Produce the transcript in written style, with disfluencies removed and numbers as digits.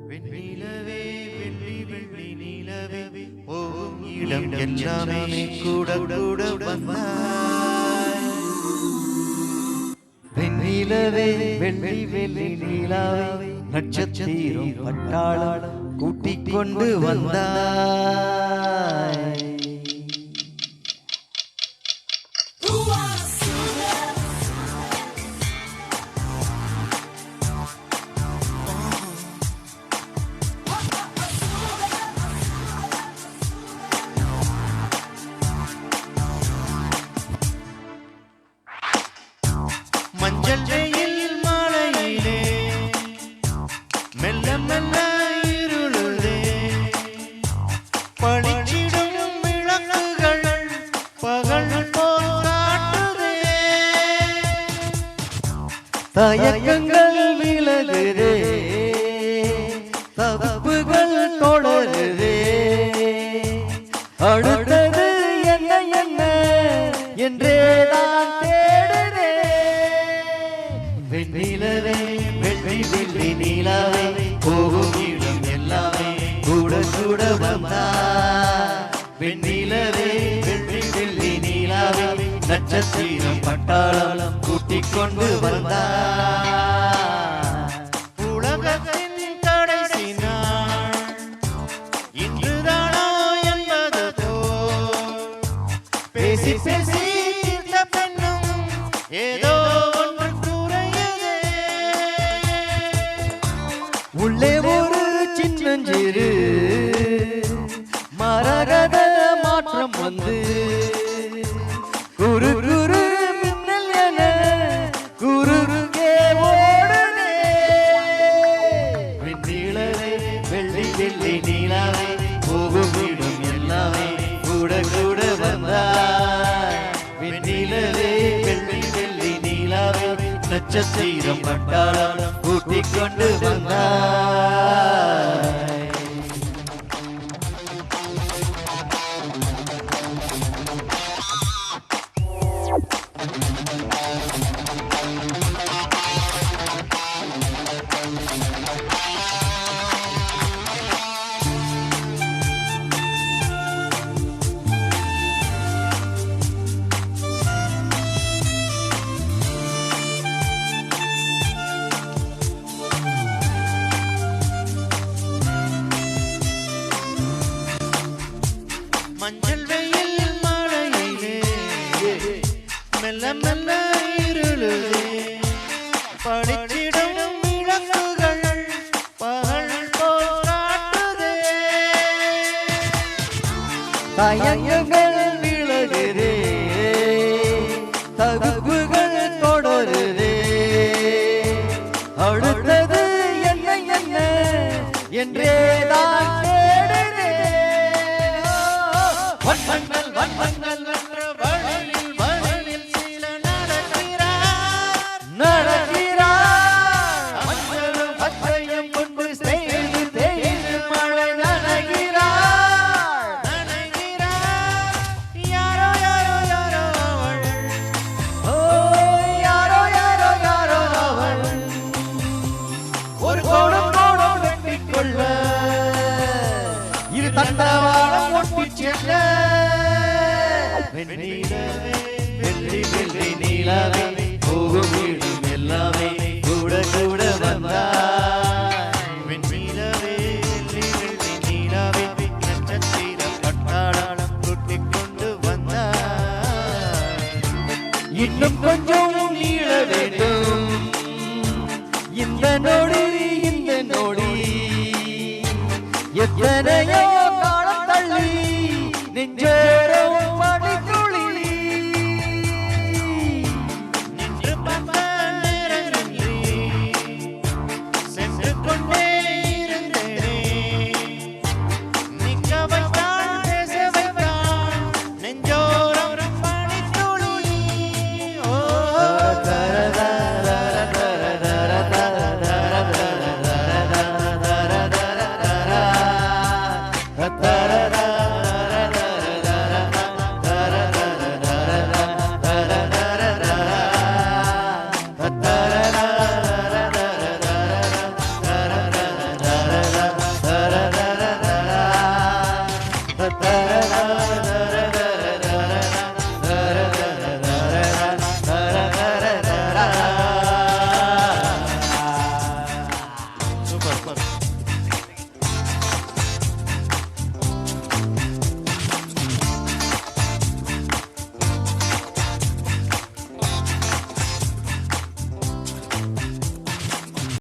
வெண்ணிலவே வெள்ளி வெள்ளி நிலவே போகும் இடம் எல்லாமே கூட கூட வந்தாய். வெண்ணிலவே வெள்ளி வெள்ளி நிலாவே நட்சத்திரம் பட்டாளம் கூட்டிக் கொண்டு வந்தாய். மஞ்சள் வெயில் மழையிலே மெல்ல மெல்ல இருளுதே, பளிச்சிடும் விளக்குகள் பகல் போல் காட்டுதே. தயக்கங்கள் விலகுதே, தப்புகள் தொடருதே. அடுத்தது என்ன என்ன என்றே நான் தேடுதே. வெண்ணிலவே வெள்ளி வெள்ளி நிலாவே போகும் இடம் எல்லாமே கூட கூட வந்தாய். வெண்ணிலவே வெள்ளி வெள்ளி நிலாவே நட்சத்திரம் பட்டாளம் கூட்டிக் கொண்டு வந்தாய். உலகத்தின் கடைசி நாள் இன்றுதானோ என்பது போல் பேசி பேசி தீர்த்த பெண்ணும் ஏதோ ஒன்று குறையுதே. உள்ளே ஒரு சின்னஞ்சிறு மரகத மாற்றம் வந்து குரு குரு மின்னல் என குறுக்கே ஓடுதே. வெண்ணிலவே வெள்ளி வெள்ளி நிலாவே போகும் இடம் எல்லாமே கூட கூட வந்தாய். வெண்ணிலவே வெள்ளி வெள்ளி நிலாவே நட்சத்திரம் பட்டாளம் கூட்டிக் கொண்டு வந்தாய். மஞ்சள் வெயில் மழையிலே மெல்ல மெல்ல இருளுதே, படிச்சிடும் விளக்குகள் பகல் போல் காட்டுதே. தயக்கங்கள் விலகுதே, தகுப்புகள் தொடருதே. அடுத்தது என்ன என்ன என்றே நான் தேடுதே. வண்ணங்கள் வண்ணங்கள் என்ற வழியில் வழியில் சில நடக்கிறார் நடக்கிறார். மஞ்சளும் பச்சையும் கொண்டு செய்து தேய்ந்து மழை நனைகிறார் நனைகிறார். யாரோ யாரோ யாரோ அவள், ஓ யாரோ யாரோ யாரோ அவள் ஒரு கோடம் கோடம் வெட்டிக் கொள்ள இரு தண்டவாளம் ஒட்டிச் செல்ல. வெண்ணிலவே வெள்ளி வெள்ளி நிலாவே போகும் இடம் எல்லாமே கூட கூட வந்தாய். வெண்ணிலவே வெள்ளி வெள்ளி நிலாவே நட்சத்திரம் பட்டாளம் கூட்டிக் கொண்டு வந்தாய். இன்னும் கொஞ்சம் நீள வேண்டும் இந்த நொடி இந்த நொடி. எத்தனையோ காலம் தள்ளி நெஞ்சோரம் படித்துளி. நின்று பார்த்த நேரமின்றி சென்று கொண்டே இருந்தேனே. நிற்க வைத்தாள் பேச வைத்தாள் நெஞ்சோரம் பனித்துளி. ஓ தர